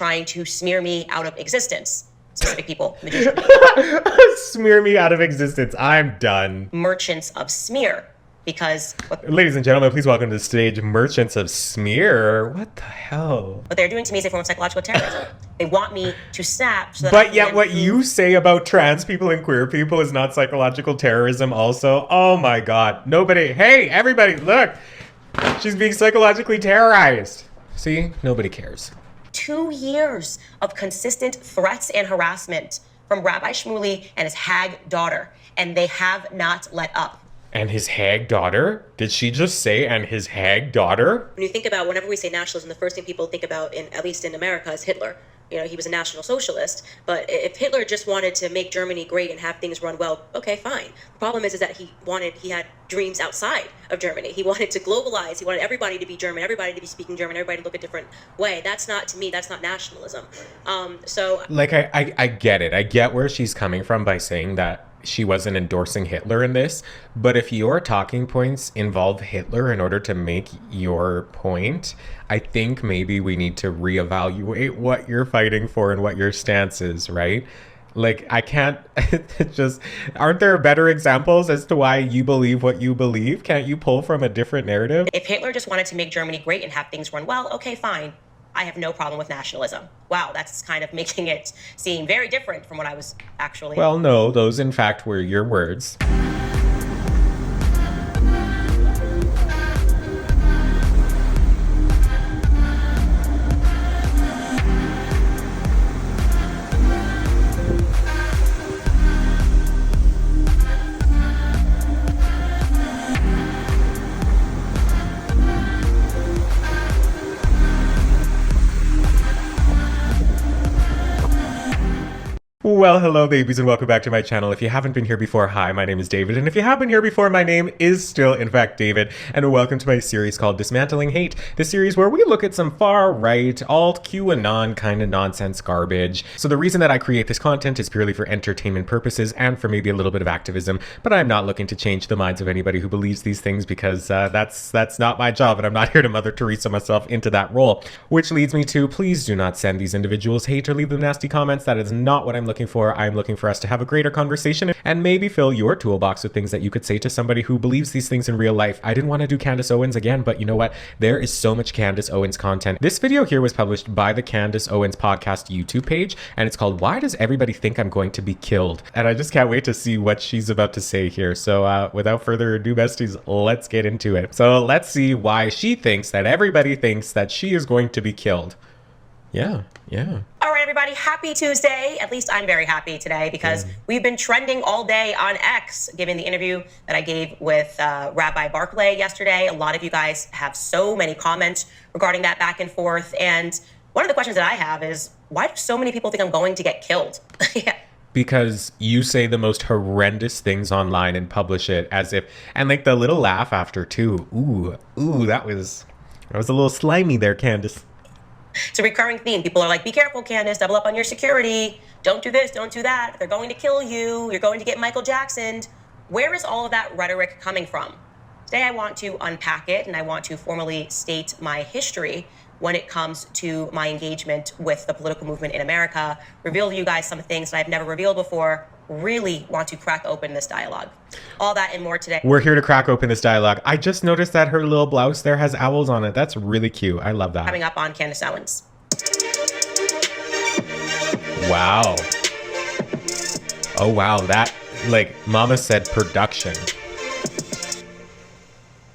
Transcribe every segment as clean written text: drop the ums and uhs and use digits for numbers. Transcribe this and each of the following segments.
trying to smear me out of existence. Specific people, magicians. Smear me out of existence. I'm done. Merchants of smear. Because ladies and gentlemen, please welcome to the stage merchants of smear. What the hell? What they're doing to me is a form of psychological terrorism. They want me to snap. So that but yet what you say about trans people and queer people is not psychological terrorism also? Oh my God. Nobody, hey, everybody, look. She's being psychologically terrorized. See, nobody cares. 2 years of consistent threats and harassment from Rabbi Shmuley and his hag daughter, and they have not let up. And his hag daughter? Did she just say, and his hag daughter? When you think about, whenever we say nationalism, the first thing people think about, at least in America, is Hitler. You know, he was a National Socialist. But if Hitler just wanted to make Germany great and have things run well, okay, fine. The problem is that he had dreams outside of Germany. He wanted to globalize. He wanted everybody to be German, everybody to be speaking German, everybody to look a different way. That's not, to me, that's not nationalism. Like, I get it. I get where she's coming from by saying that she wasn't endorsing Hitler in this, but if your talking points involve Hitler in order to make your point, I think maybe we need to reevaluate what you're fighting for and what your stance is, right? Like, I can't just, aren't there better examples as to why you believe what you believe? Can't you pull from a different narrative? If Hitler just wanted to make Germany great and have things run well, okay, fine. I have no problem with nationalism. Wow, that's kind of making it seem very different from what I was actually... Well, no, those in fact were your words. Well, hello babies and welcome back to my channel. If you haven't been here before, hi, my name is David, and if you have been here before, my name is still, in fact, David, and welcome to my series called Dismantling Hate, the series where we look at some far-right, alt QAnon kind of nonsense garbage. So the reason that I create this content is purely for entertainment purposes and for maybe a little bit of activism, but I'm not looking to change the minds of anybody who believes these things because that's not my job, and I'm not here to Mother Teresa myself into that role. Which leads me to, please do not send these individuals hate or leave them nasty comments. That is not what I'm looking for. I'm looking for us to have a greater conversation and maybe fill your toolbox with things that you could say to somebody who believes these things in real life. I didn't want to do Candice Owens again, but you know what? There is so much Candice Owens content. This video here was published by the Candice Owens podcast YouTube page, and it's called Why Does Everybody Think I'm Going to Be Killed? And I just can't wait to see what she's about to say here. So without further ado, besties, let's get into it. So let's see why she thinks that everybody thinks that she is going to be killed. Yeah. All right, everybody, happy Tuesday. At least I'm very happy today because we've been trending all day on X, given the interview that I gave with Rabbi Barclay yesterday. A lot of you guys have so many comments regarding that back and forth. And one of the questions that I have is, why do so many people think I'm going to get killed? Yeah. Because you say the most horrendous things online and publish it as if, and like the little laugh after too. Ooh, that was a little slimy there, Candice. It's a recurring theme. People are like, be careful, Candace, double up on your security. Don't do this, don't do that. They're going to kill you. You're going to get Michael Jacksoned. Where is all of that rhetoric coming from? Today, I want to unpack it, and I want to formally state my history when it comes to my engagement with the political movement in America, reveal to you guys some things that I've never revealed before, really want to crack open this dialogue. All that and more today. We're here to crack open this dialogue. I just noticed that her little blouse there has owls on it. That's really cute. I love that. Coming up on Candice Owens. Wow. Oh, wow. That, like, Mama said production.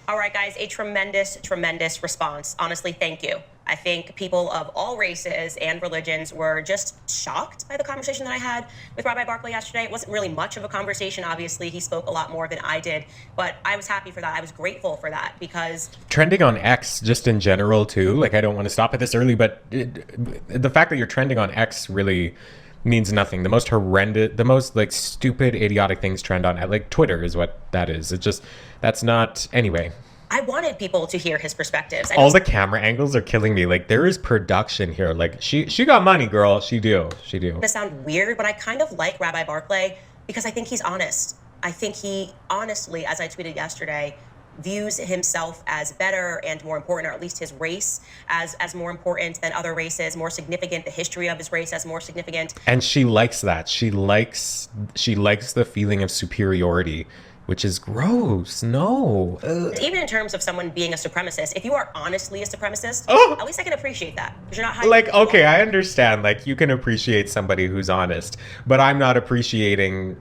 All right, guys, a tremendous response. Honestly, thank you. I think people of all races and religions were just shocked by the conversation that I had with Rabbi Barclay yesterday. It wasn't really much of a conversation. Obviously, he spoke a lot more than I did, but I was happy for that. I was grateful for that because... Trending on X just in general, too. Like, I don't want to stop at this early, but the fact that you're trending on X really means nothing. The most horrendous, the most, like, stupid, idiotic things trend on, like, Twitter is what that is. It just, that's not... Anyway. I wanted people to hear his perspectives. All the camera angles are killing me. Like, there is production here. Like, she got money, girl. She do. This sound weird, but I kind of like Rabbi Barclay because I think he's honest. I think he honestly, as I tweeted yesterday, views himself as better and more important, or at least his race as more important than other races, more significant, the history of his race as more significant. And she likes that. She likes the feeling of superiority, which is gross. No. Ugh. Even in terms of someone being a supremacist, if you are honestly a supremacist, at least I can appreciate that, because you're not hiding. Like, okay, I understand. Like, you can appreciate somebody who's honest, but I'm not appreciating.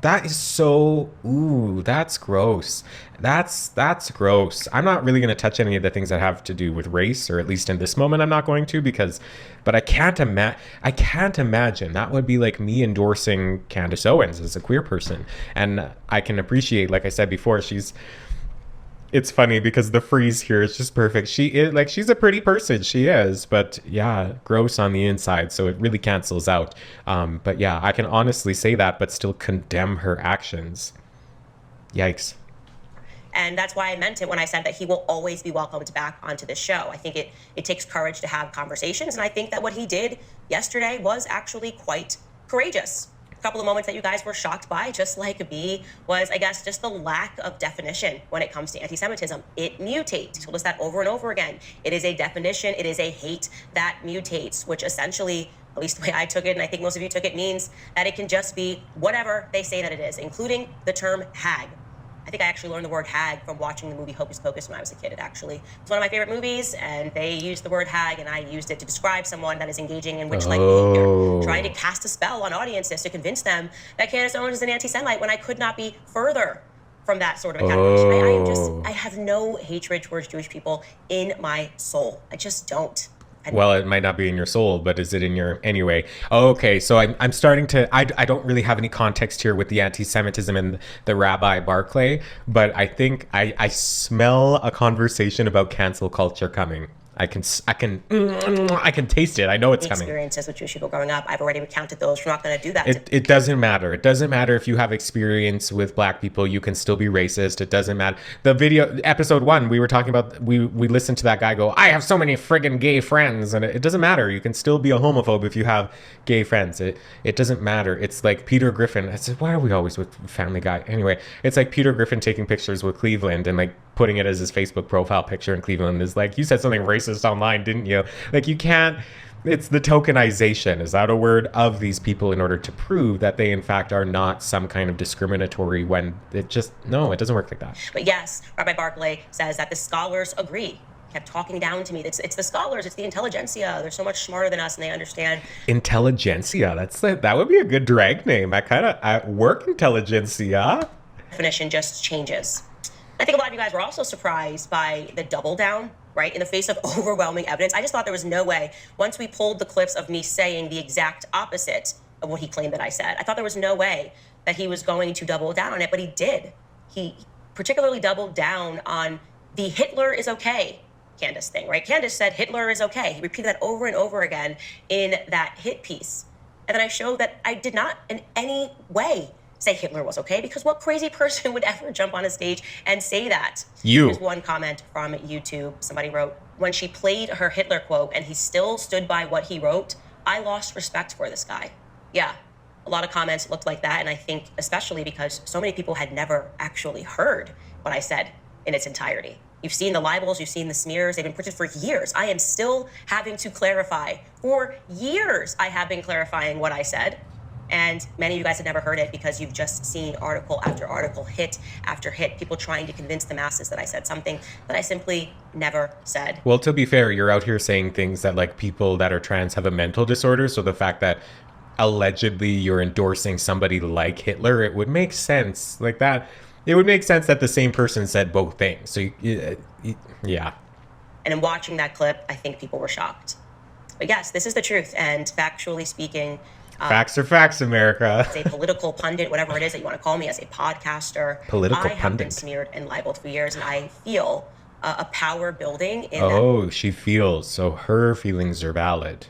That is so, ooh, that's gross. That's gross. I'm not really going to touch any of the things that have to do with race, or at least in this moment I'm not going to, but I can't imagine that would be like me endorsing Candice Owens as a queer person. And I can appreciate, like I said before, it's funny because the freeze here is just perfect. She's a pretty person. She is, but yeah, gross on the inside. So it really cancels out. But yeah, I can honestly say that, but still condemn her actions. Yikes. And that's why I meant it when I said that he will always be welcomed back onto the show. I think it takes courage to have conversations. And I think that what he did yesterday was actually quite courageous. A couple of moments that you guys were shocked by, just like me, was, I guess, just the lack of definition when it comes to anti-Semitism. It mutates. He told us that over and over again. It is a definition. It is a hate that mutates, which essentially, at least the way I took it, and I think most of you took it, means that it can just be whatever they say that it is, including the term hag. I think I actually learned the word hag from watching the movie Hocus Pocus when I was a kid. It actually was one of my favorite movies, and they used the word hag, and I used it to describe someone that is engaging in witch-like behavior, trying to cast a spell on audiences to convince them that Candice Owens is an anti-Semite, when I could not be further from that sort of a category. I have no hatred towards Jewish people in my soul. I just don't. Well, it might not be in your soul, but is it in your, anyway? Okay, so I'm starting to, I don't really have any context here with the anti-Semitism and the Rabbi Barclay, but I think I smell a conversation about cancel culture coming. I can taste it. I know it's coming. Experiences with Jewish people growing up, I've already recounted those. We're not going to do that. It doesn't matter. It doesn't matter if you have experience with black people. You can still be racist. It doesn't matter. The video, episode 1, we were talking about, we listened to that guy go, I have so many friggin' gay friends. And it doesn't matter. You can still be a homophobe if you have gay friends. It doesn't matter. It's like Peter Griffin. I said, why are we always with Family Guy? Anyway, it's like Peter Griffin taking pictures with Cleveland and like putting it as his Facebook profile picture in Cleveland is like, you said something racist online, didn't you? Like, you can't, it's the tokenization, is that a word, of these people in order to prove that they in fact are not some kind of discriminatory, when it just, no, it doesn't work like that. But yes, Rabbi Barclay says that the scholars agree. Kept talking down to me. It's the scholars, it's the intelligentsia. They're so much smarter than us, and they understand. Intelligentsia, that would be a good drag name. I work intelligentsia. Definition just changes. I think a lot of you guys were also surprised by the double down, right? In the face of overwhelming evidence. I just thought there was no way, once we pulled the clips of me saying the exact opposite of what he claimed that I said, I thought there was no way that he was going to double down on it, but he did. He particularly doubled down on the Hitler is okay Candace thing, right? Candace said Hitler is okay. He repeated that over and over again in that hit piece. And then I showed that I did not in any way say Hitler was okay, because what crazy person would ever jump on a stage and say that? There's one comment from YouTube. Somebody wrote, when she played her Hitler quote and he still stood by what he wrote, I lost respect for this guy. Yeah, a lot of comments looked like that. And I think especially because so many people had never actually heard what I said in its entirety. You've seen the libels, you've seen the smears, they've been printed for years. I am still having to clarify. For years, I have been clarifying what I said. And many of you guys have never heard it because you've just seen article after article, hit after hit, people trying to convince the masses that I said something that I simply never said. Well, to be fair, you're out here saying things that like people that are trans have a mental disorder. So the fact that allegedly you're endorsing somebody like Hitler, it would make sense like that. It would make sense that the same person said both things. So yeah. And in watching that clip, I think people were shocked. But yes, this is the truth. And factually speaking, facts are facts, America. As a political pundit, whatever it is that you want to call me, as a podcaster, I have been smeared and libeled for years, and I feel a power building in that. She feels. So her feelings are valid.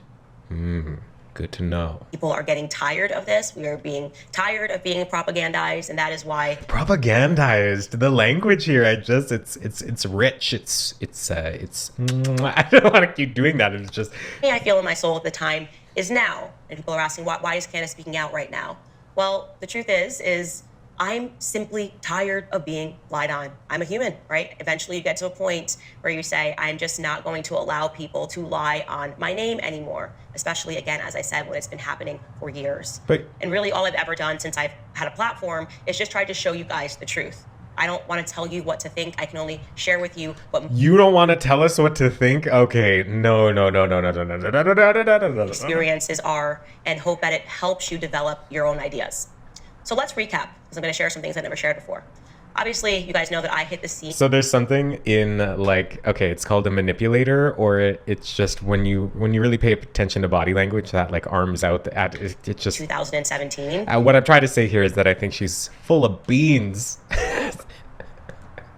Good to know. People are getting tired of this. We are being tired of being propagandized, and that is why propagandized. The language here, it's rich. It's I don't want to keep doing that. It's just I feel in my soul at the time is now. And people are asking, why is Candace speaking out right now? Well, the truth is I'm simply tired of being lied on. I'm a human, right? Eventually you get to a point where you say, I'm just not going to allow people to lie on my name anymore, especially, again, as I said, when it's been happening for years. And really all I've ever done since I've had a platform is just try to show you guys the truth. I don't want to tell you what to think. I can only share with you what you don't want to tell us what to think. Okay, no. Experiences are, and hope that it helps you develop your own ideas. So let's recap, because I'm going to share some things I never shared before. Obviously, you guys know that I hit the scene. So there's something in okay, it's called a manipulator, or it's just when you really pay attention to body language, that arms out it just 2017. What I'm trying to say here is that I think she's full of beans.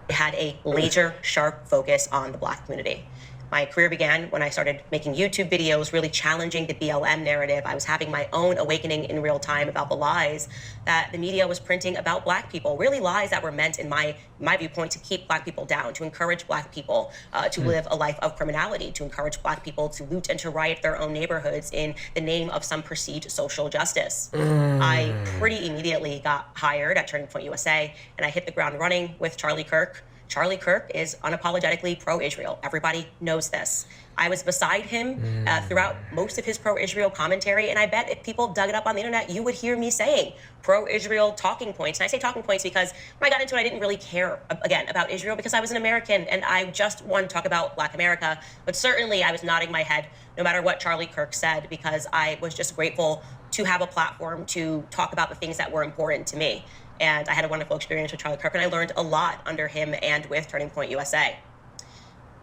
Had a laser sharp focus on the Black community. My career began when I started making YouTube videos, really challenging the BLM narrative. I was having my own awakening in real time about the lies that the media was printing about Black people, really lies that were meant, in my viewpoint, to keep Black people down, to encourage Black people to live a life of criminality, to encourage Black people to loot and to riot their own neighborhoods in the name of some perceived social justice. I pretty immediately got hired at Turning Point USA, and I hit the ground running with Charlie Kirk. Charlie Kirk is unapologetically pro-Israel. Everybody knows this. I was beside him throughout most of his pro-Israel commentary, and I bet if people dug it up on the internet, you would hear me saying pro-Israel talking points. And I say talking points because when I got into it, I didn't really care, again, about Israel because I was an American, and I just wanted to talk about Black America. But certainly I was nodding my head no matter what Charlie Kirk said, because I was just grateful to have a platform to talk about the things that were important to me. And I had a wonderful experience with Charlie Kirk, and I learned a lot under him and with Turning Point USA.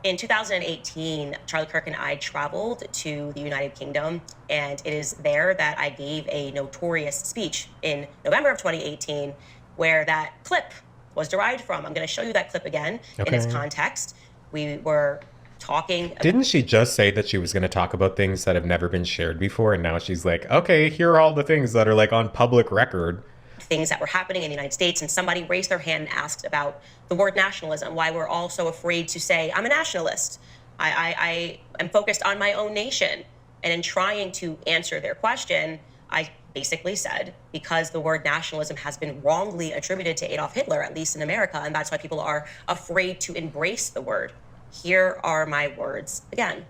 In 2018, Charlie Kirk and I traveled to the United Kingdom, and it is there that I gave a notorious speech in November of 2018, where that clip was derived from. I'm going to show you that clip again in its context. We were talking. Didn't she just say that she was going to talk about things that have never been shared before, and now she's like, okay, here are all the things that are on public record? Things that were happening in the United States, and somebody raised their hand and asked about the word nationalism, why we're all so afraid to say, I'm a nationalist. I am focused on my own nation. And in trying to answer their question, I basically said, because the word nationalism has been wrongly attributed to Adolf Hitler, at least in America, and that's why people are afraid to embrace the word. Here are my words again.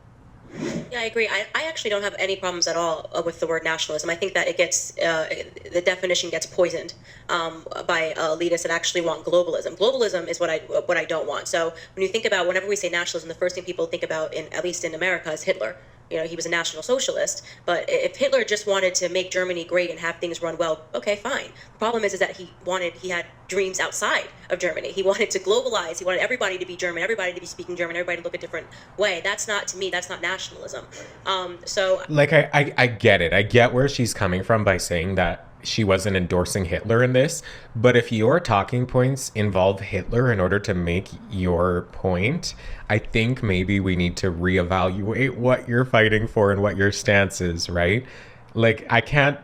Yeah, I agree. I actually don't have any problems at all with the word nationalism. I think that it gets, the definition gets poisoned by elitists that actually want globalism. Globalism is what I don't want. So when you think about, whenever we say nationalism, the first thing people think about, at least in America, is Hitler. You know, he was a National Socialist, but if Hitler just wanted to make Germany great and have things run well, okay, fine. The problem is that he had dreams outside of Germany. He wanted to globalize. He wanted everybody to be German, everybody to be speaking German, everybody to look a different way. That's not, to me, that's not nationalism. I get it. I get where she's coming from by saying that she wasn't endorsing Hitler in this, but if your talking points involve Hitler in order to make your point, I think maybe we need to reevaluate what you're fighting for and what your stance is, right? I can't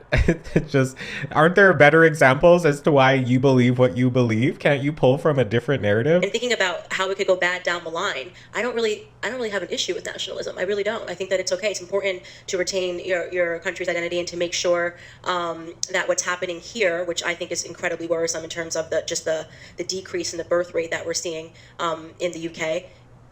just, aren't there better examples as to why you believe what you believe? Can't you pull from a different narrative? And thinking about how it could go bad down the line, I don't really have an issue with nationalism. I really don't. I think that it's okay. It's important to retain your country's identity and to make sure that what's happening here, which I think is incredibly worrisome in terms of the decrease in the birth rate that we're seeing in the UK,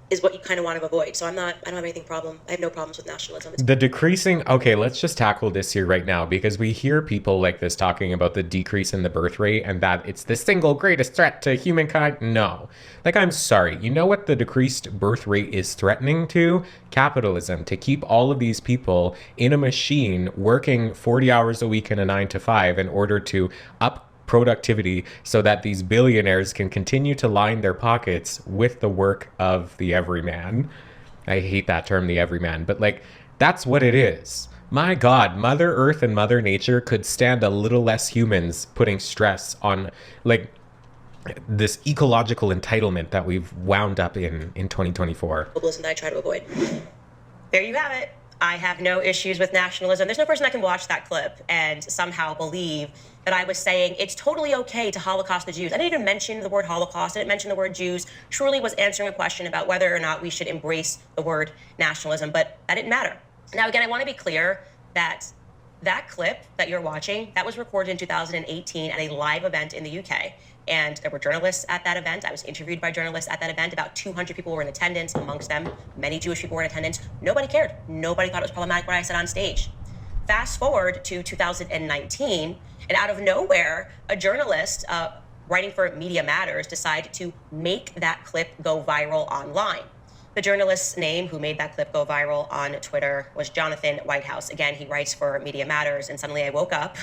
is what you kind of want to avoid. So I don't have anything problem. I have no problems with nationalism. The decreasing, okay, let's just tackle this here right now, because we hear people like this talking about the decrease in the birth rate and that it's the single greatest threat to humankind. No. I'm sorry. You know what the decreased birth rate is threatening to? Capitalism. To keep all of these people in a machine working 40 hours a week in a 9-to-5 in order to up productivity so that these billionaires can continue to line their pockets with the work of the everyman. I hate that term, the everyman, but that's what it is. My God, Mother Earth and Mother Nature could stand a little less humans putting stress on this ecological entitlement that we've wound up in 2024. Globalism that I try to avoid. There you have it. I have no issues with nationalism. There's no person that can watch that clip and somehow believe that I was saying it's totally okay to Holocaust the Jews. I didn't even mention the word Holocaust. I didn't mention the word Jews. Truly was answering a question about whether or not we should embrace the word nationalism, but that didn't matter. Now, again, I want to be clear that That clip that you're watching, that was recorded in 2018 at a live event in the UK. And there were journalists at that event. I was interviewed by journalists at that event. About 200 people were in attendance. Amongst them, many Jewish people were in attendance. Nobody cared. Nobody thought it was problematic what I said on stage. Fast forward to 2019, and out of nowhere, a journalist writing for Media Matters decided to make that clip go viral online. The journalist's name who made that clip go viral on Twitter was Jonathan Whitehouse. Again, he writes for Media Matters, and suddenly I woke up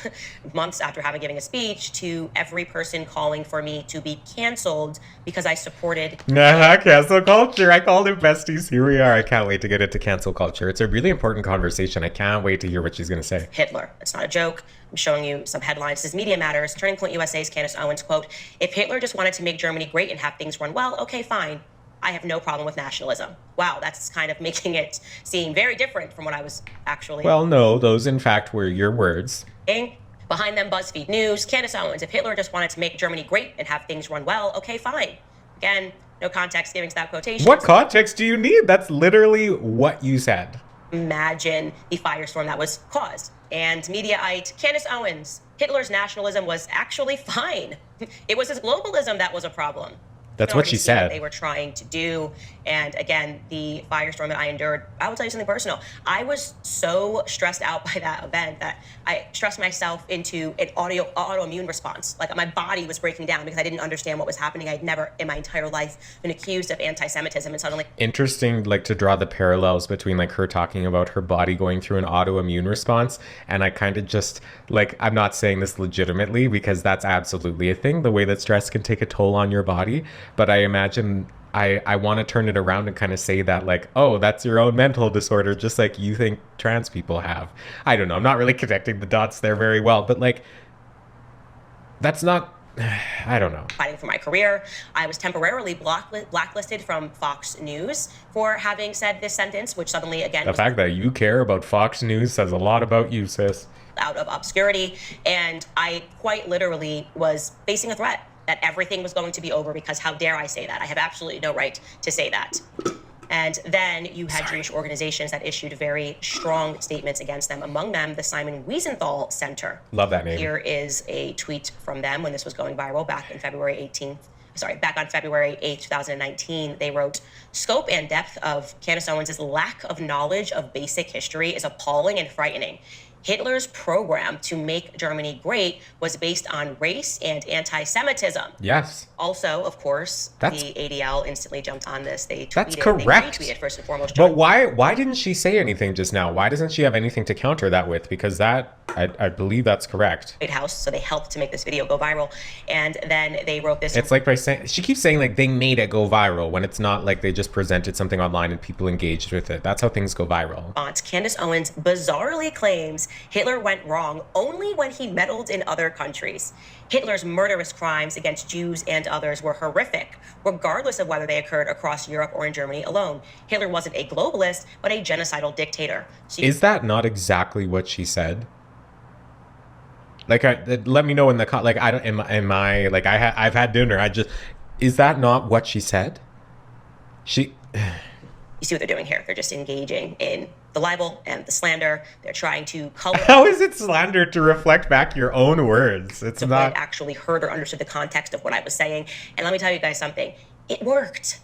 months after having given a speech to every person calling for me to be canceled because I supported cancel culture. I called it besties. Here we are. I can't wait to get into cancel culture. It's a really important conversation. I can't wait to hear what she's going to say. Hitler. It's not a joke. I'm showing you some headlines. This is Media Matters. Turning Point USA's Candice Owens, quote, "If Hitler just wanted to make Germany great and have things run well, okay, fine. I have no problem with nationalism." Wow, that's kind of making it seem very different from what I was actually. Well, no, those in fact were your words. Behind them, BuzzFeed News. Candice Owens, "If Hitler just wanted to make Germany great and have things run well, okay, fine." Again, no context giving to that quotation. What context do you need? That's literally what you said. Imagine the firestorm that was caused. And Mediaite, Candice Owens, "Hitler's nationalism was actually fine. It was his globalism that was a problem." That's what she said. What they were trying to do. And again, the firestorm that I endured, I will tell you something personal. I was so stressed out by that event that I stressed myself into an autoimmune response. Like my body was breaking down because I didn't understand what was happening. I'd never in my entire life been accused of anti-Semitism, and suddenly. Interesting, like to draw the parallels between like her talking about her body going through an autoimmune response. And I kind of just like, I'm not saying this legitimately because that's absolutely a thing, the way that stress can take a toll on your body. But I imagine I want to turn it around and kind of say that like, oh, that's your own mental disorder, just like you think trans people have. I don't know. I'm not really connecting the dots there very well, but like, that's not, I don't know. Fighting for my career. I was temporarily blacklisted from Fox News for having said this sentence, which suddenly, again, the fact that you care about Fox News says a lot about you, sis. Out of obscurity. And I quite literally was facing a threat that everything was going to be over because how dare I say that? I have absolutely no right to say that. And then you had Jewish organizations that issued very strong statements against them, among them the Simon Wiesenthal Center. Love that name. Here is a tweet from them when this was going viral back on February 8th, 2019. They wrote, "Scope and depth of Candice Owens' lack of knowledge of basic history is appalling and frightening. Hitler's program to make Germany great was based on race and anti-Semitism." Yes. Also, of course, the ADL instantly jumped on this. They tweeted, that's correct. They retweeted first and foremost. But why didn't she say anything just now? Why doesn't she have anything to counter that with? Because that, I believe that's correct. White House, so they helped to make this video go viral. And then they wrote this. It's like by saying, she keeps saying like they made it go viral when it's not like they just presented something online and people engaged with it. That's how things go viral. Candice Owens bizarrely claims Hitler went wrong only when he meddled in other countries. Hitler's murderous crimes against Jews and others were horrific, regardless of whether they occurred across Europe or in Germany alone. Hitler wasn't a globalist, but a genocidal dictator. Is that not exactly what she said? Like, let me know in the like. I don't. Am I like I've had dinner. Is that not what she said? You see what they're doing here? They're just engaging in the libel and the slander. They're trying to color. How is it slander to reflect back your own words? It's not. I actually heard or understood the context of what I was saying. And let me tell you guys something. It worked.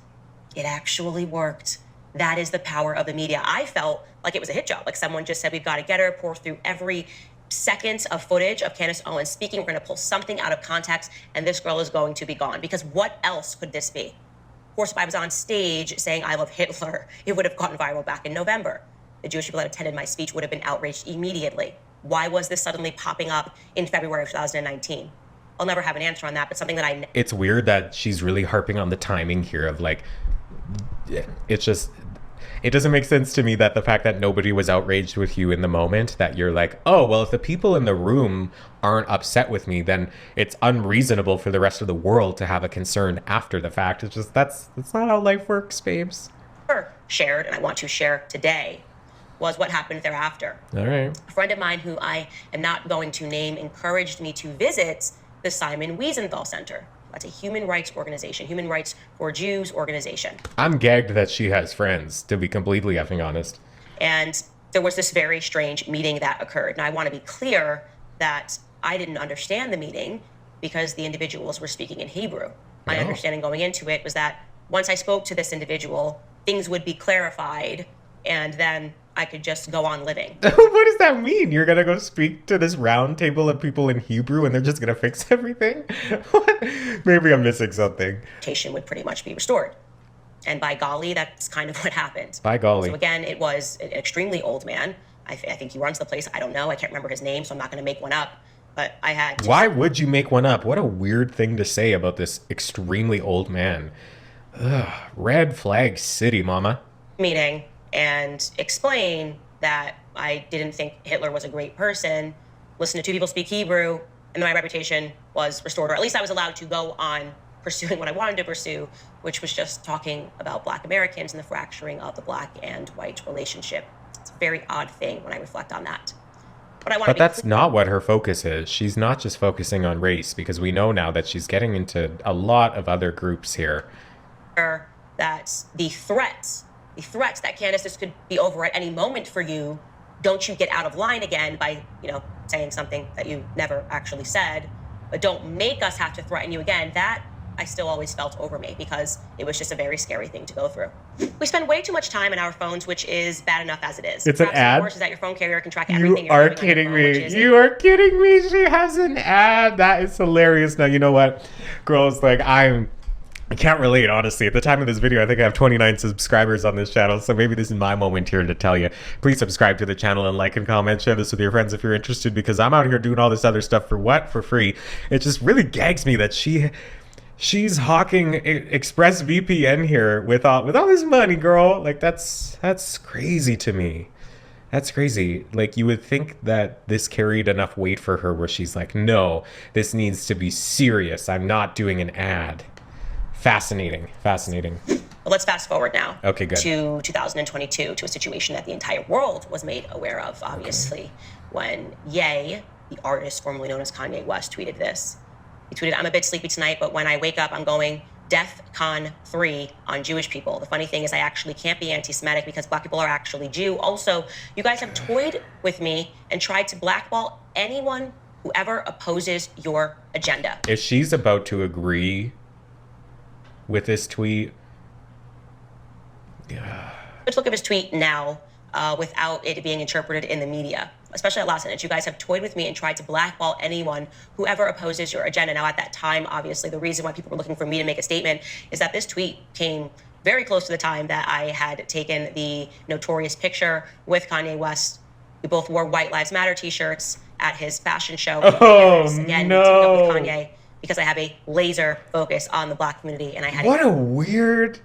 It actually worked. That is the power of the media. I felt like it was a hit job. Like someone just said, we've got to get her, pour through every seconds of footage of Candice Owens speaking. We're going to pull something out of context, and this girl is going to be gone. Because what else could this be? Of course, if I was on stage saying I love Hitler, it would have gotten viral back in November. The Jewish people that attended my speech would have been outraged immediately. Why was this suddenly popping up in February of 2019? I'll never have an answer on that, but something that It's weird that she's really harping on the timing here of like, it's just, it doesn't make sense to me that the fact that nobody was outraged with you in the moment, that you're like, oh, well, if the people in the room aren't upset with me, then it's unreasonable for the rest of the world to have a concern after the fact. It's just, that's not how life works, babes. Shared, and I want to share today, was what happened thereafter. All right. A friend of mine who I am not going to name encouraged me to visit the Simon Wiesenthal Center. That's a human rights organization, human rights for Jews organization. I'm gagged that she has friends, to be completely effing honest. And there was this very strange meeting that occurred. Now, I want to be clear that I didn't understand the meeting because the individuals were speaking in Hebrew. My understanding going into it was that once I spoke to this individual, things would be clarified, and then I could just go on living. What does that mean? You're gonna go speak to this round table of people in Hebrew and they're just gonna fix everything? What? Maybe I'm missing something. Reputation would pretty much be restored. And by golly, that's kind of what happened. By golly. So again, it was an extremely old man. I think he runs the place. I don't know. I can't remember his name, so I'm not going to make one up. But I had... Why would you make one up? What a weird thing to say about this extremely old man. Ugh, red flag city, mama. Meeting and explain that I didn't think Hitler was a great person, listen to two people speak Hebrew, and my reputation was restored, or at least I was allowed to go on pursuing what I wanted to pursue, which was just talking about Black Americans and the fracturing of the Black and white relationship. It's a very odd thing when I reflect on that. But that's not what her focus is. She's not just focusing on race, because we know now that she's getting into a lot of other groups here. That the threats that Candace, this could be over at any moment for you. Don't you get out of line again by, saying something that you never actually said, but don't make us have to threaten you again. That I still always felt over me because it was just a very scary thing to go through. We spend way too much time on our phones, which is bad enough as it is. It's an ad? Worse is that your phone carrier can track everything. You are kidding me. You are kidding me. She has an ad. That is hilarious. Now, you know what? Girls, I can't relate, honestly. At the time of this video, I think I have 29 subscribers on this channel, so maybe this is my moment here to tell you. Please subscribe to the channel and like and comment. Share this with your friends if you're interested, because I'm out here doing all this other stuff for what? For free. It just really gags me that she's hawking ExpressVPN here with all this money, girl. That's crazy to me. That's crazy. You would think that this carried enough weight for her where she's like, no, this needs to be serious. I'm not doing an ad. Fascinating. Well, let's fast forward now. Okay, good. To 2022, to a situation that the entire world was made aware of, obviously, when Ye, the artist formerly known as Kanye West, tweeted this. He tweeted, "I'm a bit sleepy tonight, but when I wake up, I'm going DEFCON 3 on Jewish people. The funny thing is I actually can't be anti-Semitic because Black people are actually Jew. Also, you guys have toyed with me and tried to blackball anyone who ever opposes your agenda." If she's about to agree with this tweet, Let's look at his tweet now without it being interpreted in the media, especially at last sentence. "You guys have toyed with me and tried to blackball anyone who ever opposes your agenda." Now, at that time, obviously, the reason why people were looking for me to make a statement is that this tweet came very close to the time that I had taken the notorious picture with Kanye West. We both wore White Lives Matter t-shirts at his fashion show. Again, no. teamed up with Kanye because I have a laser focus on the Black community, and I had what a weird...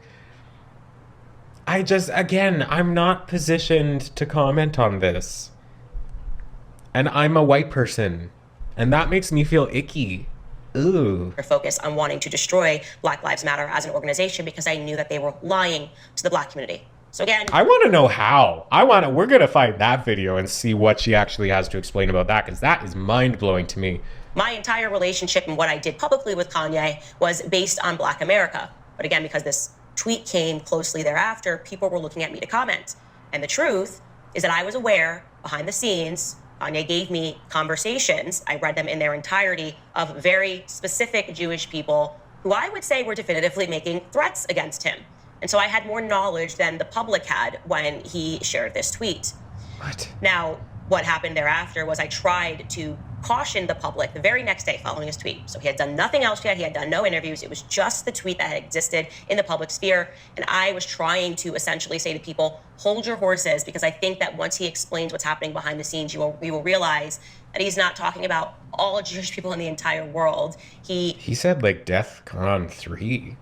I'm not positioned to comment on this. And I'm a white person. And that makes me feel icky. Ooh. Focus on wanting to destroy Black Lives Matter as an organization because I knew that they were lying to the Black community. So again, I want to know how. We're going to find that video and see what she actually has to explain about that, because that is mind-blowing to me. My entire relationship and what I did publicly with Kanye was based on Black America. But again, because this tweet came closely thereafter, people were looking at me to comment. And the truth is that I was aware behind the scenes, Kanye gave me conversations, I read them in their entirety, of very specific Jewish people who I would say were definitively making threats against him. And so I had more knowledge than the public had when he shared this tweet. What? Now, what happened thereafter was I tried to caution the public the very next day following his tweet. So he had done nothing else yet. He had done no interviews. It was just the tweet that had existed in the public sphere. And I was trying to essentially say to people, hold your horses, because I think that once he explains what's happening behind the scenes, you will realize that he's not talking about all Jewish people in the entire world. He said DEFCON 3.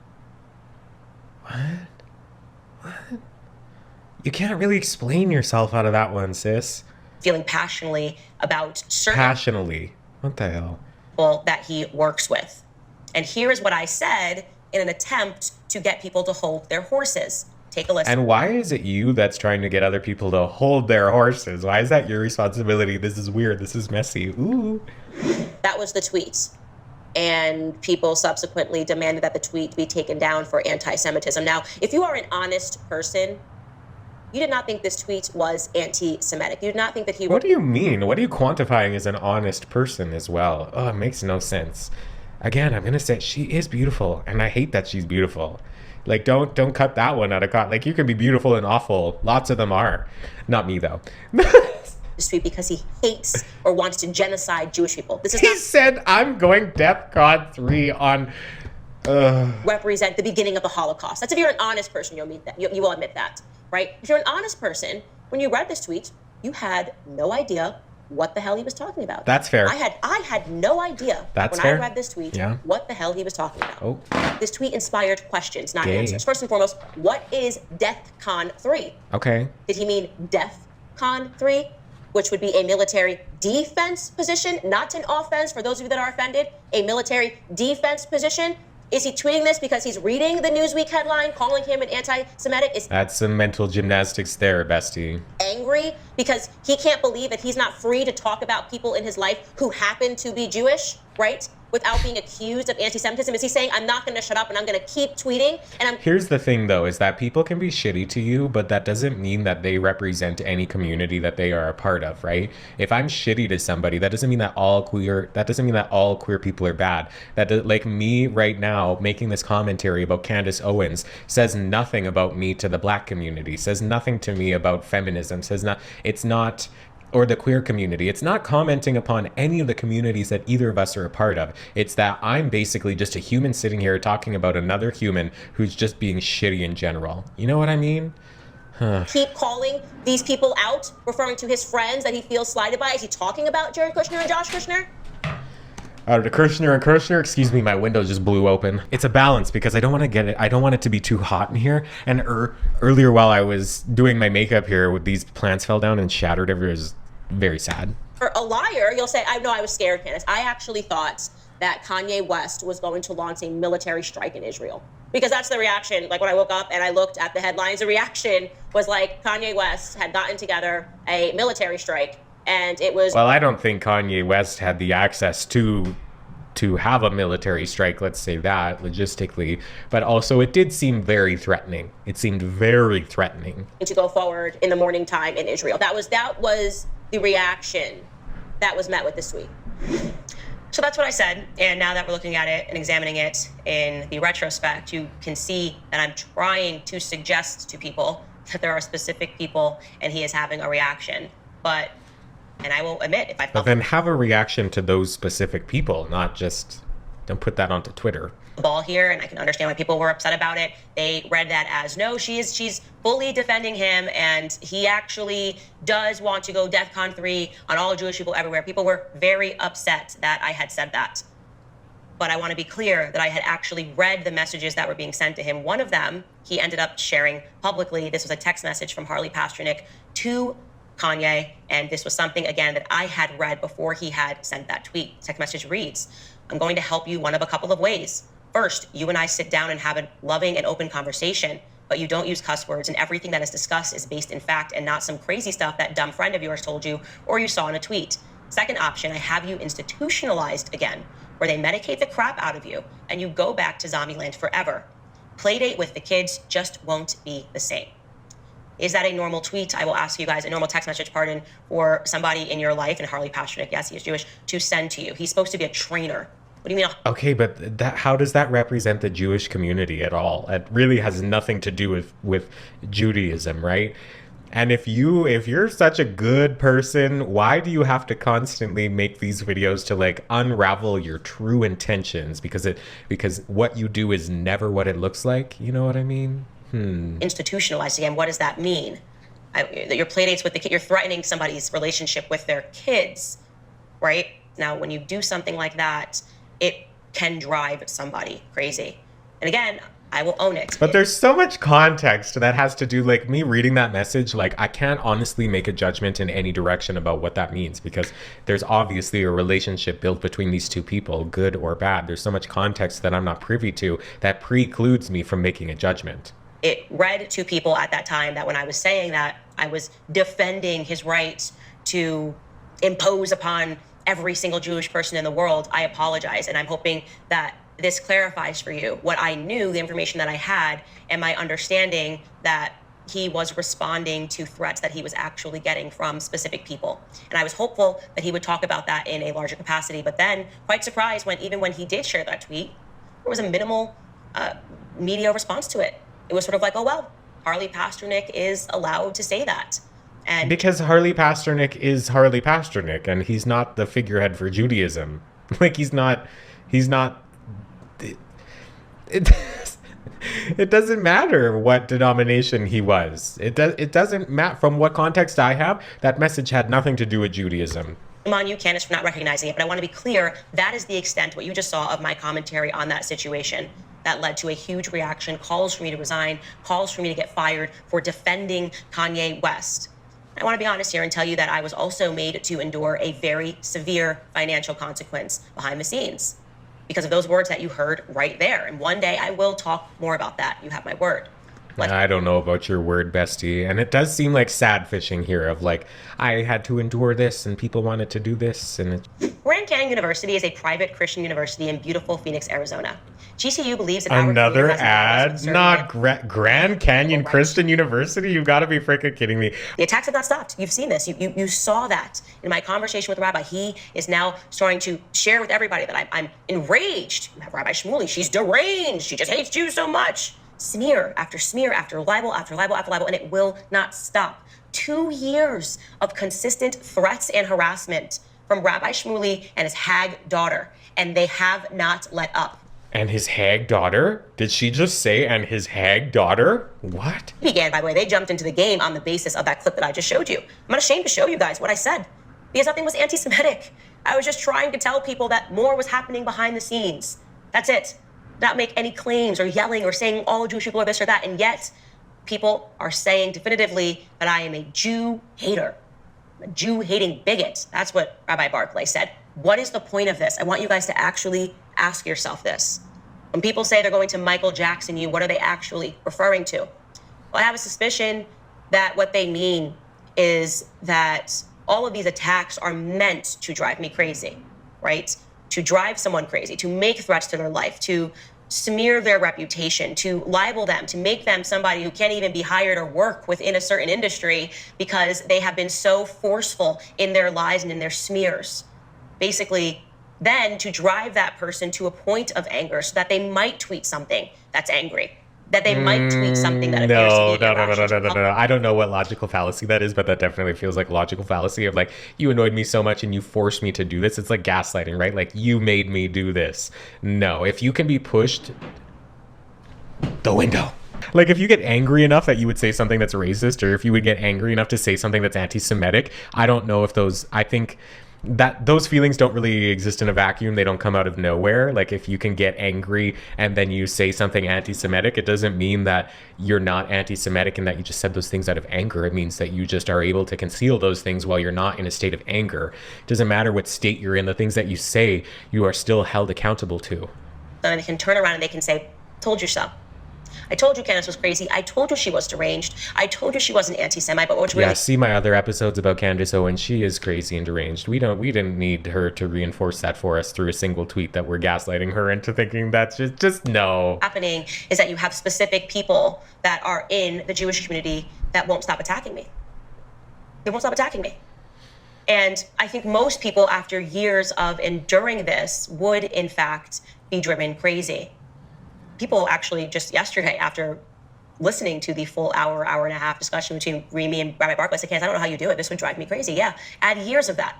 What? You can't really explain yourself out of that one, sis. Feeling passionately about certain Passionately? What the hell? people that he works with. And here is what I said in an attempt to get people to hold their horses. Take a listen. And why is it you that's trying to get other people to hold their horses? Why is that your responsibility? This is weird. This is messy. Ooh. That was the tweet. And people subsequently demanded that the tweet be taken down for anti-Semitism. Now, if you are an honest person, you did not think this tweet was anti-Semitic. You did not think that he... What do you mean? What are you quantifying as an honest person as well? Oh, it makes no sense. Again, I'm going to say she is beautiful, and I hate that she's beautiful. Like, don't cut that one out of context. Like, you can be beautiful and awful. Lots of them are. Not me, though. This tweet because he hates or wants to genocide Jewish people. This is He said, I'm going DEFCON 3 on... represent the beginning of the Holocaust. That's if you're an honest person, you'll admit that. You will admit that, right? If you're an honest person, when you read this tweet, you had no idea what the hell he was talking about. That's fair. I had no idea That's when fair. I read this tweet what the hell he was talking about. Oh. This tweet inspired questions, not answers. First and foremost, what is DEFCON 3? Okay. Did he mean DEFCON 3? Which would be a military defense position, not an offense, for those of you that are offended, a military defense position. Is he tweeting this because he's reading the Newsweek headline calling him an anti-Semitic? Is That's some mental gymnastics there, bestie. angry because he can't believe that he's not free to talk about people in his life who happen to be Jewish, right? Without being accused of anti-Semitism? Is he saying, I'm not going to shut up and I'm going to keep tweeting? And Here's the thing, though, is that people can be shitty to you, but that doesn't mean that they represent any community that they are a part of, right? If I'm shitty to somebody, that doesn't mean that all queer people are bad. Like me right now making this commentary about Candice Owens says nothing about me to the black community, says nothing to me about feminism, or the queer community. It's not commenting upon any of the communities that either of us are a part of. It's that I'm basically just a human sitting here talking about another human who's just being shitty in general. You know what I mean? keep calling these people out, referring to his friends that he feels slighted by? Is he talking about Jared Kushner and Josh Kushner? The Kushner and Kushner, excuse me, my window just blew open. It's a balance because I don't want to get it. I don't want it to be too hot in here. And earlier while I was doing my makeup here, with these plants fell down and shattered everywhere. It was very sad. For a liar, you'll say, I know I was scared, Candace. I actually thought that Kanye West was going to launch a military strike in Israel. Because that's the reaction. Like when I woke up and I looked at the headlines, the reaction was like Kanye West had gotten together a military strike. And it was... Well, I don't think Kanye West had the access to have a military strike, let's say that, logistically. But also, it did seem very threatening. It seemed very threatening. To go forward in the morning time in Israel. That was the reaction that was met with this tweet. So that's what I said. And now that we're looking at it and examining it in the retrospect, you can see that I'm trying to suggest to people that there are specific people and he is having a reaction. But... and I will admit, if I felt... But then have a reaction to those specific people, not just... don't put that onto Twitter. ...the ball here, and I can understand why people were upset about it. They read that as, no, she's fully defending him, and he actually does want to go DEFCON 3 on all Jewish people everywhere. People were very upset that I had said that. But I want to be clear that I had actually read the messages that were being sent to him. One of them, he ended up sharing publicly. This was a text message from Harley Pasternak to Kanye, and this was something, again, that I had read before he had sent that tweet. The text message reads, I'm going to help you one of a couple of ways. First, you and I sit down and have a loving and open conversation, but you don't use cuss words, and everything that is discussed is based in fact and not some crazy stuff that dumb friend of yours told you or you saw in a tweet. Second option, I have you institutionalized again, where they medicate the crap out of you and you go back to Zombieland forever. Playdate with the kids just won't be the same. Is that a normal tweet? I will ask you guys, a normal text message, pardon, for somebody in your life, and Harley Pasternak, yes, he is Jewish, to send to you. He's supposed to be a trainer. What do you mean? Okay, but how does that represent the Jewish community at all? It really has nothing to do with Judaism, right? And if you're such a good person, why do you have to constantly make these videos to like unravel your true intentions? Because what you do is never what it looks like. You know what I mean? Institutionalized again. What does that mean? Your playdates with the kid, you're threatening somebody's relationship with their kids, right? Now, when you do something like that, it can drive somebody crazy. And again, I will own it. But there's so much context that has to do, like me reading that message, like I can't honestly make a judgment in any direction about what that means because there's obviously a relationship built between these two people, good or bad. There's so much context that I'm not privy to that precludes me from making a judgment. It read to people at that time that when I was saying that, I was defending his right to impose upon every single Jewish person in the world. I apologize, and I'm hoping that this clarifies for you what I knew, the information that I had, and my understanding that he was responding to threats that he was actually getting from specific people. And I was hopeful that he would talk about that in a larger capacity. But then, quite surprised when even when he did share that tweet, there was a minimal media response to it. It was sort of like, oh, well, Harley Pasternak is allowed to say that. And Because Harley Pasternak is Harley Pasternak, and he's not the figurehead for Judaism. Like, he's not, it doesn't matter what denomination he was. It doesn't matter. From what context I have, that message had nothing to do with Judaism. shame on you, Candice, for not recognizing it. But I want to be clear, that is the extent, what you just saw, of my commentary on that situation. That led to a huge reaction, calls for me to resign, calls for me to get fired for defending Kanye West. I want to be honest here and tell you that I was also made to endure a very severe financial consequence behind the scenes because of those words that you heard right there. And one day I will talk more about that. You have my word. I don't know about your word, bestie. And it does seem like sad fishing here of like, I had to endure this and people wanted to do this. And Grand Canyon University is a private Christian university in beautiful Phoenix, Arizona. GCU believes that our another freedom has ad, not Grand Canyon Christian University. You've got to be freaking kidding me. The attacks have not stopped. You've seen this. You saw that in my conversation with the rabbi. He is now starting to share with everybody that I'm enraged. You have Rabbi Shmuley. She's deranged. She just hates Jews so much. Smear after libel after libel after libel, and it will not stop. 2 years of consistent threats and harassment from Rabbi Shmuley and his hag daughter, and they have not let up. And his hag daughter? Did she just say, and his hag daughter? What? Began, by the way, they jumped into the game on the basis of that clip that I just showed you. I'm not ashamed to show you guys what I said, because nothing was anti-Semitic. I was just trying to tell people that more was happening behind the scenes. That's it. Not make any claims or yelling or saying all Jewish people are this or that, and yet people are saying definitively that I am a Jew hater, a Jew-hating bigot. That's what Rabbi Barclay said. What is the point of this? I want you guys to actually ask yourself this. When people say they're going to Michael Jackson you, what are they actually referring to? Well, I have a suspicion that what they mean is that all of these attacks are meant to drive me crazy, right? To drive someone crazy, to make threats to their life, to smear their reputation, to libel them, to make them somebody who can't even be hired or work within a certain industry because they have been so forceful in their lies and in their smears. Basically, then to drive that person to a point of anger so that they might tweet something that's angry, that they might tweet something that appears to be irrational. No. I don't know what logical fallacy that is, but that definitely feels like logical fallacy of like, you annoyed me so much and you forced me to do this. It's like gaslighting, right? Like, you made me do this. No, if you can be pushed the window. Like, if you get angry enough that you would say something that's racist, or if you would get angry enough to say something that's anti-Semitic, I don't know if I think that those feelings don't really exist in a vacuum. They don't come out of nowhere. Like, if you can get angry and then you say something anti-Semitic, it doesn't mean that you're not anti-Semitic and that you just said those things out of anger. It means that you just are able to conceal those things while you're not in a state of anger. It doesn't matter what state you're in. The things that you say, you are still held accountable to. And they can turn around and they can say, told you so. I told you Candace was crazy. I told you she was deranged. I told you she was an anti-Semite. But what's really... Yeah, see my other episodes about Candice Owens. She is crazy and deranged. We didn't need her to reinforce that for us through a single tweet that we're gaslighting her into thinking that's just no. Happening is that you have specific people that are in the Jewish community that won't stop attacking me. They won't stop attacking me. And I think most people, after years of enduring this, would in fact be driven crazy. People actually just yesterday, after listening to the full hour and a half discussion between me and Rabbi Barclay, said, Candace, I don't know how you do it. This would drive me crazy. Yeah, add years of that.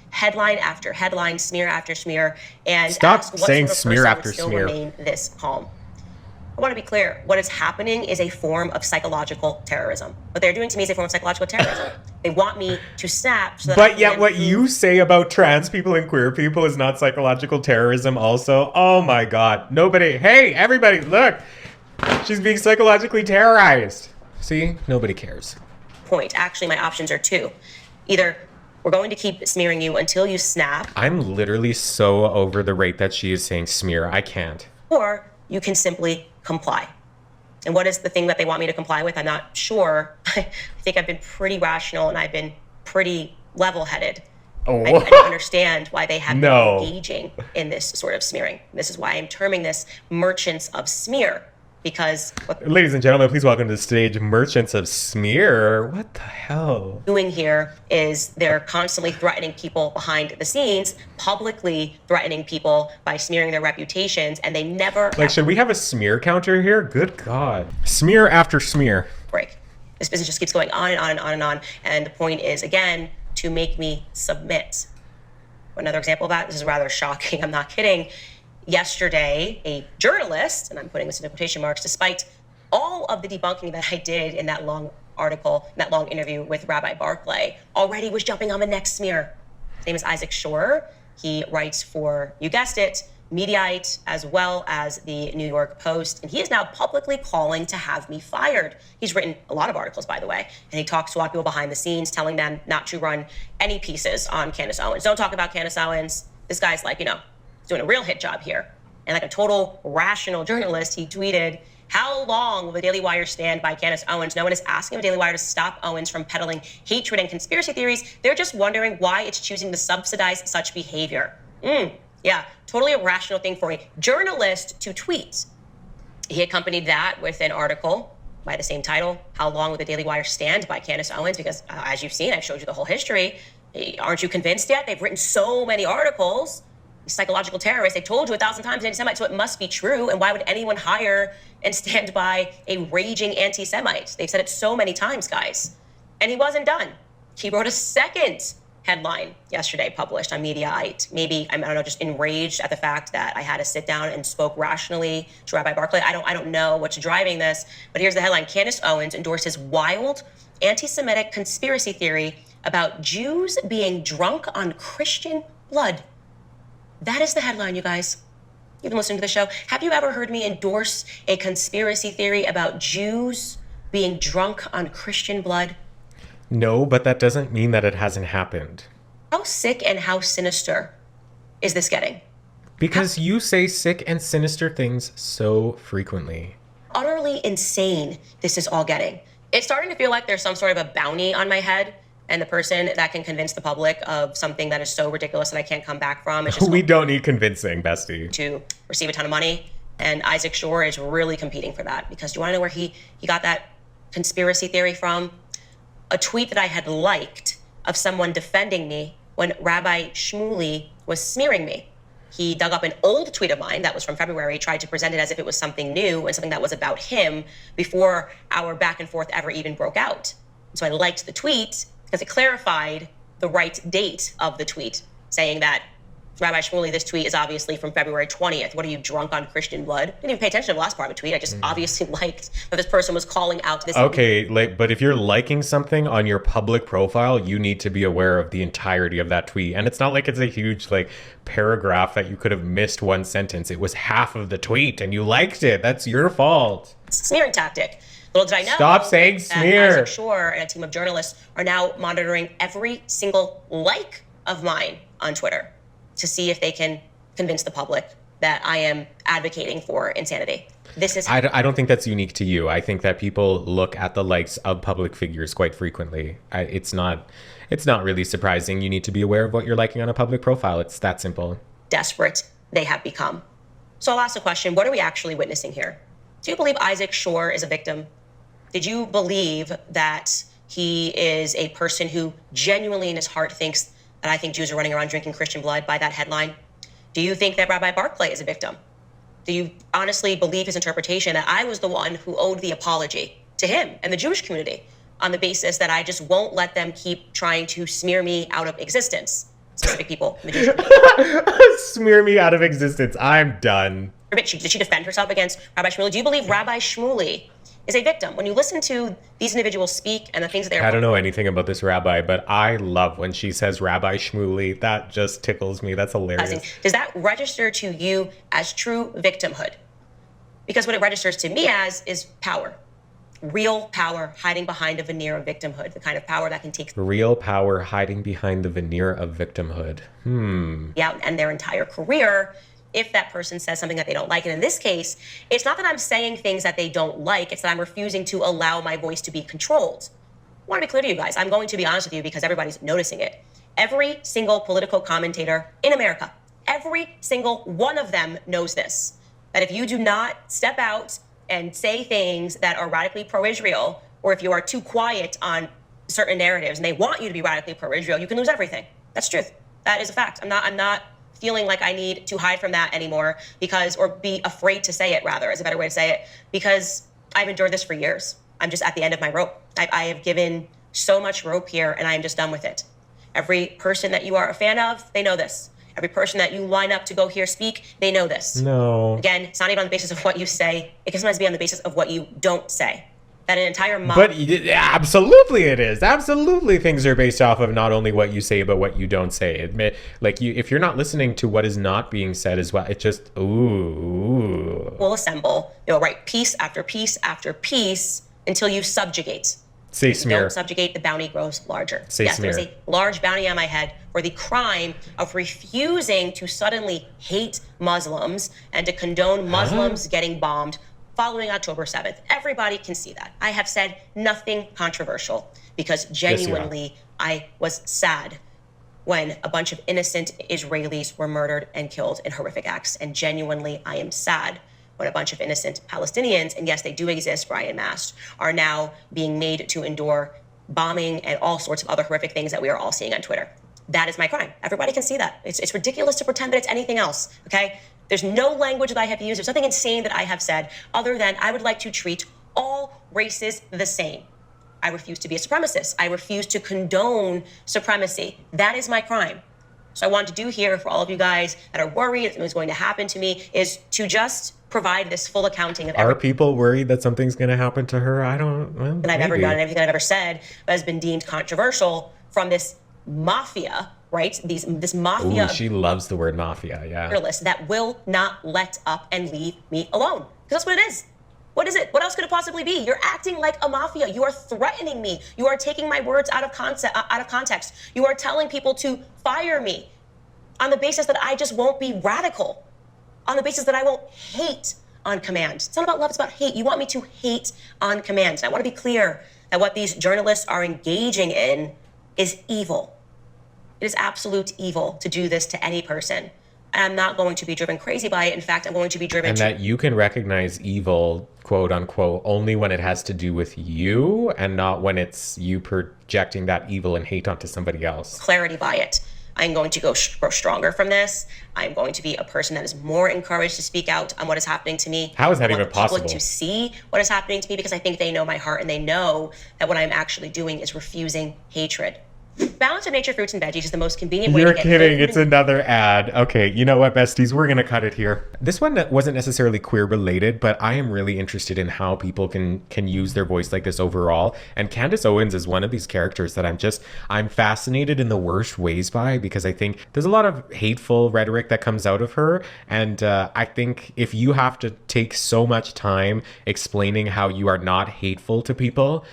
Headline after headline, smear after smear, and stop ask what saying sort of smear person after would still smear. remain this calm. I want to be clear. What is happening is a form of psychological terrorism. What they're doing to me is a form of psychological terrorism. They want me to snap. So that But yet what you say about trans people and queer people is not psychological terrorism also? Oh my God. Hey, everybody, look. She's being psychologically terrorized. See? Nobody cares. Point. Actually, my options are two. Either we're going to keep smearing you until you snap. I'm literally so over the rate that she is saying smear. I can't. Or you can simply comply. And what is the thing that they want me to comply with? I'm not sure. I think I've been pretty rational and I've been pretty level-headed. Oh. I don't understand why they have been engaging in this sort of smearing. This is why I'm terming this merchants of smear. because Ladies and gentlemen, please welcome to the stage merchants of smear. What the hell? doing here is they're constantly threatening people behind the scenes, publicly threatening people by smearing their reputations, and they never Like, should we have a smear counter here? Good God. Smear after smear. break. This business just keeps going on and on and on and on. And the point is, again, to make me submit. Another example of that, this is rather shocking, I'm not kidding. Yesterday, a journalist, and I'm putting this in quotation marks, despite all of the debunking that I did in that long article, that long interview with Rabbi Barclay, already was jumping on the next smear. His name is Isaac Shore. He writes for, you guessed it, Mediaite, as well as the New York Post, and he is now publicly calling to have me fired. He's written a lot of articles, by the way, and he talks to a lot of people behind the scenes, telling them not to run any pieces on Candice Owens. Don't talk about Candice Owens. This guy's like, doing a real hit job here. And like a total rational journalist, he tweeted, how long will the Daily Wire stand by Candice Owens? No one is asking the Daily Wire to stop Owens from peddling hatred and conspiracy theories. They're just wondering why it's choosing to subsidize such behavior. Yeah, totally a rational thing for a journalist to tweet. He accompanied that with an article by the same title, How Long Will the Daily Wire Stand by Candice Owens? Because as you've seen, I've showed you the whole history. Aren't you convinced yet? They've written so many articles. Psychological terrorists, they've told you 1,000 times anti-Semite, so it must be true. And why would anyone hire and stand by a raging anti-Semite? They've said it so many times, guys. And he wasn't done. He wrote a second headline yesterday published on Mediaite. Maybe, I don't know, just enraged at the fact that I had to sit down and spoke rationally to Rabbi Barclay. I don't know what's driving this, but here's the headline. Candice Owens endorses wild anti-Semitic conspiracy theory about Jews being drunk on Christian blood. That is the headline, you guys. You've been listening to the show. Have you ever heard me endorse a conspiracy theory about Jews being drunk on Christian blood? No, but that doesn't mean that it hasn't happened. How sick and how sinister is this getting? Because you say sick and sinister things so frequently. Utterly insane this is all getting. It's starting to feel like there's some sort of a bounty on my head, and the person that can convince the public of something that is so ridiculous that I can't come back from is just We don't need convincing, bestie. to receive a ton of money. And Isaac Shore is really competing for that, because do you want to know where he got that conspiracy theory from? A tweet that I had liked of someone defending me when Rabbi Shmuley was smearing me. He dug up an old tweet of mine that was from February, tried to present it as if it was something new and something that was about him before our back and forth ever even broke out. So I liked the tweet because it clarified the right date of the tweet, saying that Rabbi Shmuley, this tweet is obviously from February 20th. What are you, drunk on Christian blood? Didn't even pay attention to the last part of the tweet. I just obviously liked that this person was calling out this. Okay, but if you're liking something on your public profile, you need to be aware of the entirety of that tweet. And it's not like it's a huge paragraph that you could have missed one sentence. It was half of the tweet and you liked it. That's your fault. Smearing tactic. Little did I know. Stop saying smear. Isaac Shore and a team of journalists are now monitoring every single like of mine on Twitter to see if they can convince the public that I am advocating for insanity. This is. I don't think that's unique to you. I think that people look at the likes of public figures quite frequently. It's not really surprising. You need to be aware of what you're liking on a public profile. It's that simple. Desperate they have become. So I'll ask the question, what are we actually witnessing here? Do you believe Isaac Shore is a victim? Did you believe that he is a person who genuinely in his heart thinks that I think Jews are running around drinking Christian blood by that headline? Do you think that Rabbi Barclay is a victim? Do you honestly believe his interpretation that I was the one who owed the apology to him and the Jewish community on the basis that I just won't let them keep trying to smear me out of existence? Specific people in the Jewish community. Smear me out of existence. I'm done. Did she defend herself against Rabbi Shmuley? Do you believe Rabbi Shmuley is a victim? When you listen to these individuals speak and the things that they're... I don't know anything about this rabbi, but I love when she says Rabbi Shmuley. That just tickles me. That's hilarious. Does that register to you as true victimhood? Because what it registers to me as is power. Real power hiding behind a veneer of victimhood. The kind of power that can take... Real power hiding behind the veneer of victimhood. ...out and their entire career if that person says something that they don't like. And in this case, it's not that I'm saying things that they don't like, it's that I'm refusing to allow my voice to be controlled. I want to be clear to you guys. I'm going to be honest with you because everybody's noticing it. Every single political commentator in America, every single one of them knows this, that if you do not step out and say things that are radically pro-Israel, or if you are too quiet on certain narratives and they want you to be radically pro-Israel, you can lose everything. That's truth. That is a fact. I'm not feeling like I need to hide from that anymore or be afraid to say it, rather, is a better way to say it, because I've endured this for years. I'm just at the end of my rope. I have given so much rope here, and I am just done with it. Every person that you are a fan of, they know this. Every person that you line up to go here speak, they know this. No. Again, it's not even on the basis of what you say. It can sometimes be on the basis of what you don't say. That an entire mob. But absolutely it is. Absolutely things are based off of not only what you say, but what you don't say. Admit, if you're not listening to what is not being said as well, it just, ooh. We'll assemble, write piece after piece after piece until you subjugate. Say If you smear. don't subjugate, the bounty grows larger. Say yes, smear. there's a large bounty on my head for the crime of refusing to suddenly hate Muslims and to condone Muslims getting bombed following October 7th. Everybody can see that. I have said nothing controversial because genuinely I was sad when a bunch of innocent Israelis were murdered and killed in horrific acts. And genuinely, I am sad when a bunch of innocent Palestinians, and yes, they do exist, Brian Mast, are now being made to endure bombing and all sorts of other horrific things that we are all seeing on Twitter. That is my crime. Everybody can see that. It's ridiculous to pretend that it's anything else, okay? There's no language that I have used. There's nothing insane that I have said other than I would like to treat all races the same. I refuse to be a supremacist. I refuse to condone supremacy. That is my crime. So I want to do here for all of you guys that are worried that something's going to happen to me is to just provide this full accounting of Are people worried that something's going to happen to her? I don't know. that I've ever done and everything that I've ever said that has been deemed controversial from this mafia, right? This mafia. Ooh, she loves the word mafia, yeah. Journalists that will not let up and leave me alone. Because that's what it is. What is it? What else could it possibly be? You're acting like a mafia. You are threatening me. You are taking my words out of context. You are telling people to fire me on the basis that I just won't be radical, on the basis that I won't hate on command. It's not about love, it's about hate. You want me to hate on command. And I want to be clear that what these journalists are engaging in is evil. It is absolute evil to do this to any person. And I'm not going to be driven crazy by it. In fact, I'm going to be driven And that you can recognize evil, quote unquote, only when it has to do with you and not when it's you projecting that evil and hate onto somebody else. Clarity by it. I'm going to grow stronger from this. I'm going to be a person that is more encouraged to speak out on what is happening to me. How is that I want even the public possible? to see what is happening to me because I think they know my heart and they know that what I'm actually doing is refusing hatred. Balance of nature fruits and veggies is the most convenient way You're to get kidding. food It's another ad. Okay, you know what, besties? We're going to cut it here. This one wasn't necessarily queer related, but I am really interested in how people can use their voice like this overall. And Candice Owens is one of these characters that I'm fascinated in the worst ways by, because I think there's a lot of hateful rhetoric that comes out of her. And I think if you have to take so much time explaining how you are not hateful to people,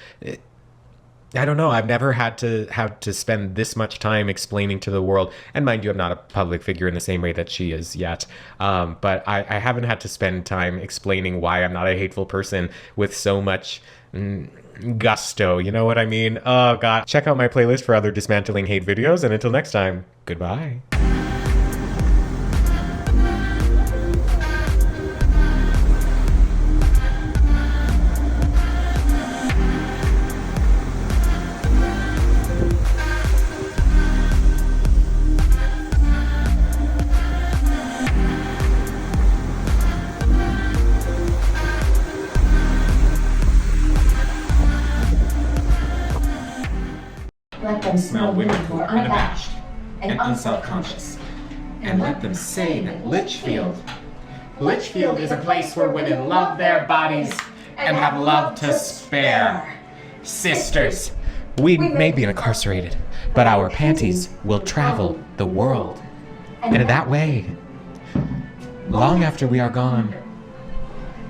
I don't know. I've never had to spend this much time explaining to the world. And mind you, I'm not a public figure in the same way that she is yet. But I haven't had to spend time explaining why I'm not a hateful person with so much gusto. You know what I mean? Oh, God. Check out my playlist for other Dismantling Hate videos. And until next time, goodbye. Let them smell women who are unabashed and unselfconscious. And let them say that Litchfield is a place where women love their bodies and have love to spare. Sisters, we may be incarcerated, but our panties will travel the world. And in that way, long after we are gone,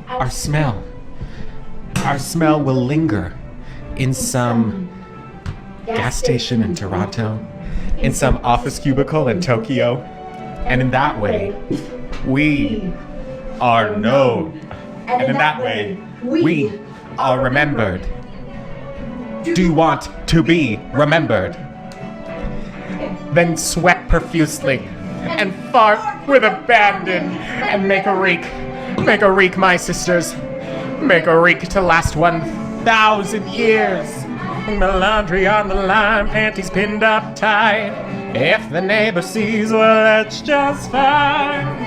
our smell will linger in some gas station in Toronto, in some office cubicle in Tokyo, and in that way, we are known. And in that way, we are remembered. Do you want to be remembered? Then sweat profusely and fart with abandon and make a reek, my sisters. Make a reek to last 1,000 years. The laundry on the line, panties pinned up tight. If the neighbor sees, well, that's just fine.